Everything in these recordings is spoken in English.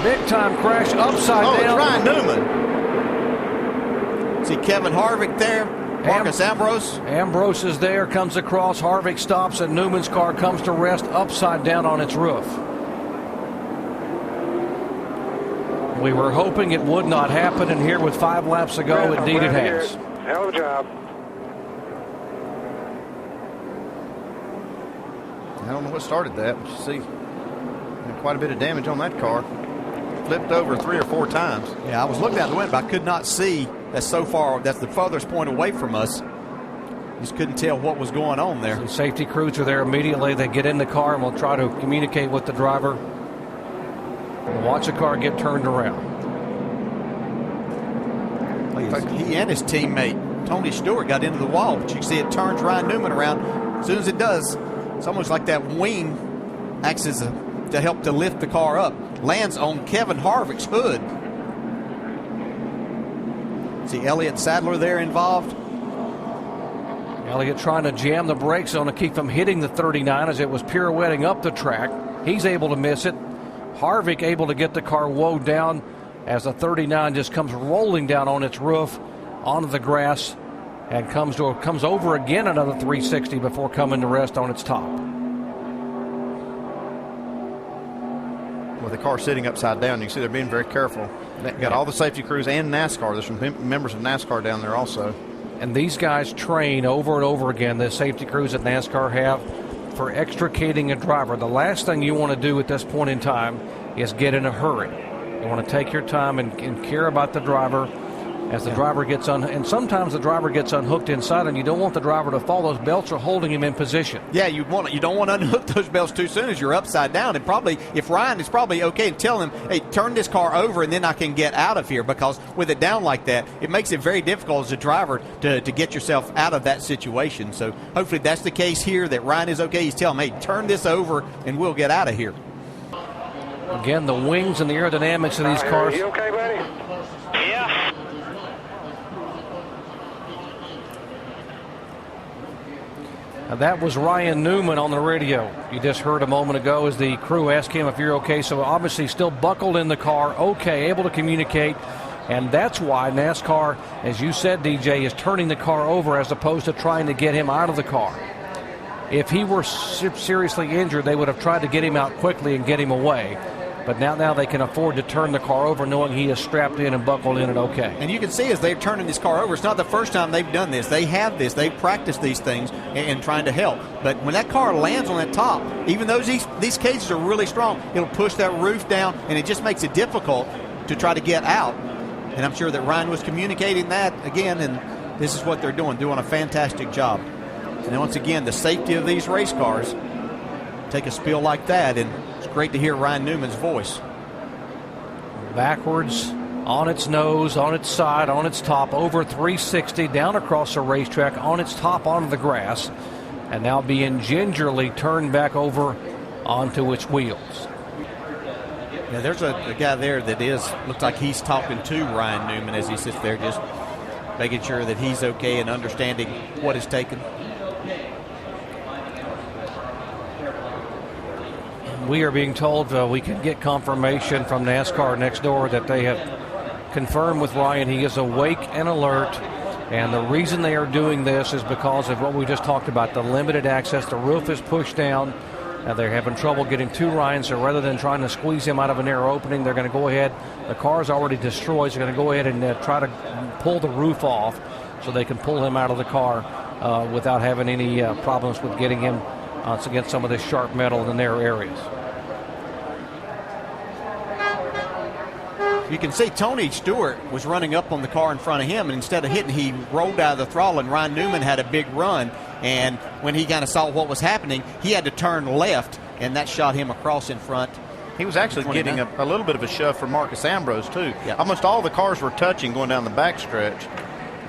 Big time crash upside down. It's Ryan Newman. See Kevin Harvick there. Marcus Ambrose. Ambrose is there, comes across. Harvick stops, and Newman's car comes to rest upside down on its roof. We were hoping it would not happen, and here with 5 laps to go, indeed it has. Hell of a job. I don't know what started that, but you see quite a bit of damage on that car. Flipped over 3 or 4 times. Yeah, I was looking out the window, but I could not see. That's so far. That's the farthest point away from us. Just couldn't tell what was going on there. So safety crews are there immediately. They get in the car and will try to communicate with the driver. Watch the car get turned around. He and his teammate Tony Stewart got into the wall, but you can see it turns Ryan Newman around. As soon as it does, it's almost like that wing acts as to help to lift the car up. Lands on Kevin Harvick's hood. See Elliott Sadler there involved. Elliott trying to jam the brakes on to keep from hitting the 39 as it was pirouetting up the track. He's able to miss it. Harvick able to get the car woed down as the 39 just comes rolling down on its roof onto the grass and comes over again another 360 before coming to rest on its top. With the car sitting upside down, you can see they're being very careful. They got all the safety crews and NASCAR. There's some members of NASCAR down there also. And these guys train over and over again, the safety crews that NASCAR have, for extricating a driver. The last thing you want to do at this point in time is get in a hurry. You want to take your time and care about the driver as the driver gets and sometimes the driver gets unhooked inside, and you don't want the driver to fall. Those belts are holding him in position. Yeah, you don't want to unhook those belts too soon as you're upside down. And probably, if Ryan is probably okay to tell him, hey, turn this car over and then I can get out of here, because with it down like that, it makes it very difficult as a driver to get yourself out of that situation. So hopefully that's the case here, that Ryan is okay. He's telling him, hey, turn this over and we'll get out of here. Again, the wings and the aerodynamics of these cars. You okay, buddy? Yeah. That was Ryan Newman on the radio. You just heard a moment ago as the crew asked him if you're okay. So obviously still buckled in the car, okay, able to communicate. And that's why NASCAR, as you said, DJ, is turning the car over as opposed to trying to get him out of the car. If he were seriously injured, they would have tried to get him out quickly and get him away. But now they can afford to turn the car over knowing he is strapped in and buckled in and okay. And you can see as they're turning this car over, it's not the first time they've done this. They have this. They've practiced these things and trying to help. But when that car lands on that top, even though these cages are really strong, it'll push that roof down, and it just makes it difficult to try to get out. And I'm sure that Ryan was communicating that again, and this is what they're doing a fantastic job. And once again, the safety of these race cars take a spill like that, and it's great to hear Ryan Newman's voice. Backwards, on its nose, on its side, on its top, over 360, down across the racetrack, on its top, onto the grass, and now being gingerly turned back over onto its wheels. Yeah, there's a guy there that looks like he's talking to Ryan Newman as he sits there, just making sure that he's okay and understanding what is taken. We are being told we can get confirmation from NASCAR next door that they have confirmed with Ryan he is awake and alert. And the reason they are doing this is because of what we just talked about, the limited access. The roof is pushed down. They're having trouble getting to Ryan, so rather than trying to squeeze him out of a narrow opening, they're going to go ahead. The car is already destroyed, so they're going to go ahead and try to pull the roof off so they can pull him out of the car without having any problems with getting him against some of this sharp metal in the narrow areas. You can see Tony Stewart was running up on the car in front of him, and instead of hitting, he rolled out of the throttle, and Ryan Newman had a big run. And when he kind of saw what was happening, he had to turn left, and that shot him across in front. He was actually getting a little bit of a shove from Marcus Ambrose, too. Yeah. Almost all the cars were touching going down the backstretch.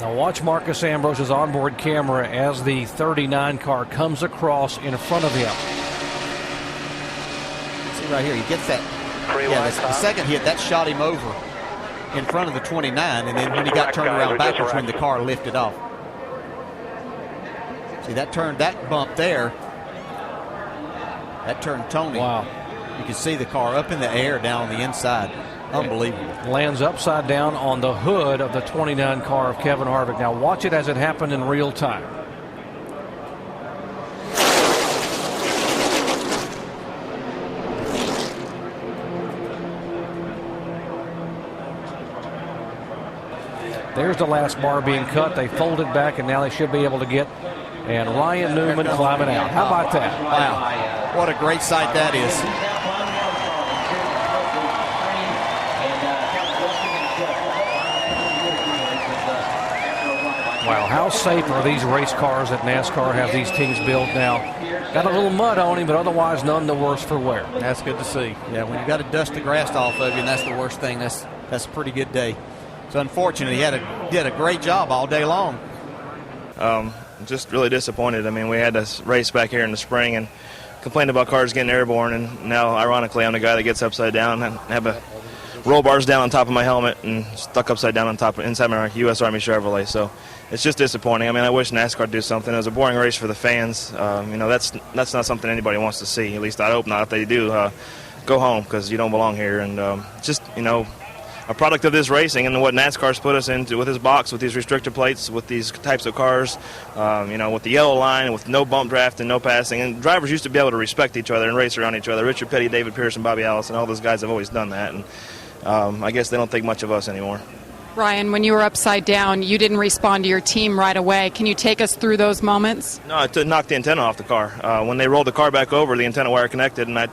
Now watch Marcus Ambrose's onboard camera as the 39 car comes across in front of him. See right here, he gets that. The second hit, that shot him over in front of the 29, and then when he got turned around backwards when the car lifted off. See, that bump there, that turned Tony. Wow. You can see the car up in the air down on the inside. Unbelievable. Lands upside down on the hood of the 29 car of Kevin Harvick. Now watch it as it happened in real time. There's the last bar being cut. They fold it back, and now they should be able to get, and Ryan Newman climbing out. How about that? Wow. What a great sight that is. Wow, how safe are these race cars that NASCAR have these teams built now? Got a little mud on him, but otherwise none the worse for wear. That's good to see. Yeah, when you got to dust the grass off of you, and that's the worst thing, that's a pretty good day. It's unfortunate. He did a great job all day long. Just really disappointed. I mean, we had this race back here in the spring and complained about cars getting airborne, and now, ironically, I'm the guy that gets upside down and have a roll bars down on top of my helmet and stuck upside down on top inside my U.S. Army Chevrolet. So it's just disappointing. I mean, I wish NASCAR would do something. It was a boring race for the fans. That's not something anybody wants to see. At least I hope not. If they do, go home because you don't belong here. And just, a product of this racing and what NASCAR's put us into with this box, with these restrictor plates, with these types of cars, with the yellow line, with no bump draft and no passing. And drivers used to be able to respect each other and race around each other. Richard Petty, David Pierce, and Bobby Allison, all those guys have always done that. And I guess they don't think much of us anymore. Ryan, when you were upside down, you didn't respond to your team right away. Can you take us through those moments? No, it knocked the antenna off the car. When they rolled the car back over, the antenna wire connected, and I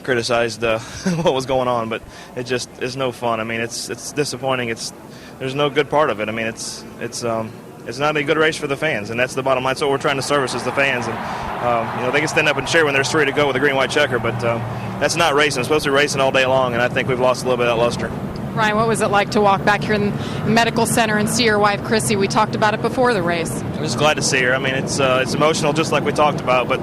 criticized what was going on, but it just is no fun. I mean, it's disappointing. There's no good part of it. I mean, it's not a good race for the fans, and that's the bottom line. So what we're trying to service is the fans, and they can stand up and cheer when there's 3 to go with a green-white checker, but that's not racing. It's supposed to be racing all day long, and I think we've lost a little bit of that luster. Ryan, what was it like to walk back here in the medical center and see your wife, Chrissy? We talked about it before the race. I'm just glad to see her. I mean, it's emotional, just like we talked about, but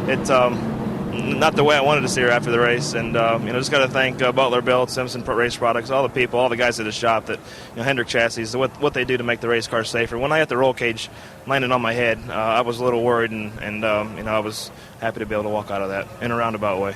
it's not the way I wanted to see her after the race. And just got to thank Butler, Belt, Simpson Race Products, all the people, all the guys at the shop, that Hendrick Chassis, what they do to make the race car safer. When I had the roll cage landing on my head, I was a little worried, and I was happy to be able to walk out of that in a roundabout way.